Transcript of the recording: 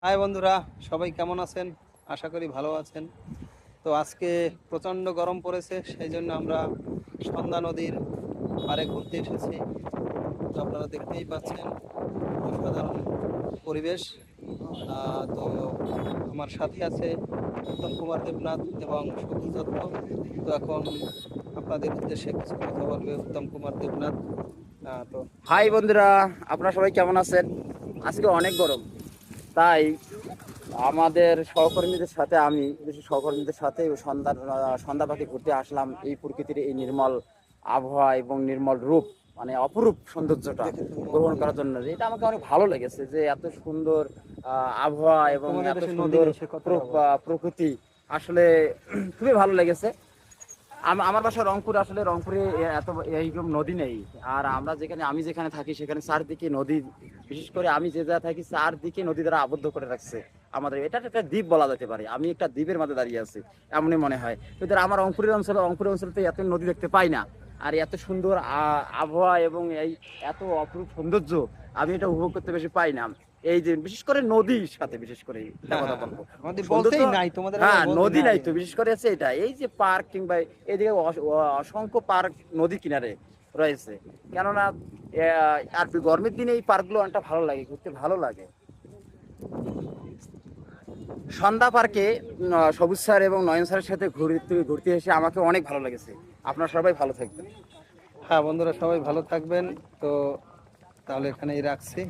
High বন্ধুরা, সবাই কেমন আছেন? আশা করি ভালো আছেন। তো আজকে প্রচণ্ড গরম পড়েছে, সেই জন্য আমরা সন্ধ্যা নদীর পাড়ে ঘুরতে এসেছি। তো আপনারা দেখতেই পাচ্ছেন অসাধারণ পরিবেশ। তো আমার সাথে আছে উত্তম কুমার দেবনাথ এবং সবুজ দত্ত। তো এখন আপনাদের উদ্দেশ্যে কিছু কথা বলবে উত্তম কুমার দেবনাথ। তো হাই বন্ধুরা, আপনারা সবাই কেমন আছেন? আজকে অনেক গরম, তাই আমাদের সহকর্মীদের সাথে আমি কিছু সহকর্মীদের সাথে সন্ধ্যাবাদে ঘুরতে আসলাম। এই প্রকৃতির এই নির্মল আবহাওয়া এবং নির্মল রূপ, মানে অপরূপ সৌন্দর্যটা দেখে তো মন গ্রহণ ভালো করার লাগে। জন্য এটা আমাকে অনেক ভালো লেগেছে, যে এত সুন্দর আবহাওয়া এবং তোমাদের এত দেশে নদী সুন্দর নেই, সে কথাটা বলো। প্রকৃতি আসলে খুবই ভালো লেগেছে। আমার বাসা রংপুর। আসলে রংপুরে এত এইরকম নদী নেই। আর আমি যেখানে থাকি সেখানে চারদিকে নদী, বিশেষ করে আমি যে জায়গায় থাকি চারদিকে নদী দ্বারা আবদ্ধ করে রাখছে আমাদের। এটা একটা দ্বীপ বলা যেতে পারে, আমি একটা দ্বীপের মাঝে দাঁড়িয়ে আছি এমনই মনে হয়। কিন্তু আমার রংপুরের অঞ্চলে তো এত নদী দেখতে পাই না। আর এত সুন্দর আবহাওয়া এবং এই এত অপরূপ সৌন্দর্য আমি এটা উপভোগ করতে বেশি পাই না। এই যে বিশেষ করে নদীর সাথে, বিশেষ করে একটা হ্যাঁ কথা হ্যাঁ হ্যাঁ, বলবো, আমাদের সৌন্দর্য। বলতেই নাই, তোমাদের আবার হ্যাঁ, বলতে নদী নাই। নাই তো, বিশেষ করে আছে এটা, এই যে পার্ক কিংবা এদিকে অসংখ্য পার্ক নদী কিনারে রয়েছে। কেননা আর গরমের দিনে এই পার্কগুলো অনেকটা ভালো লাগে, ঘুরতে ভালো লাগে। সন্ধ্যা পার্কে সবুজ স্যার এবং নয়ন স্যারের সাথে ঘুরতে ঘুরতে এসে আমাকে অনেক ভালো লেগেছে। আপনারা সবাই ভালো থাকবেন। হ্যাঁ বন্ধুরা, সবাই ভালো থাকবেন। তো তাহলে এখানেই রাখছি।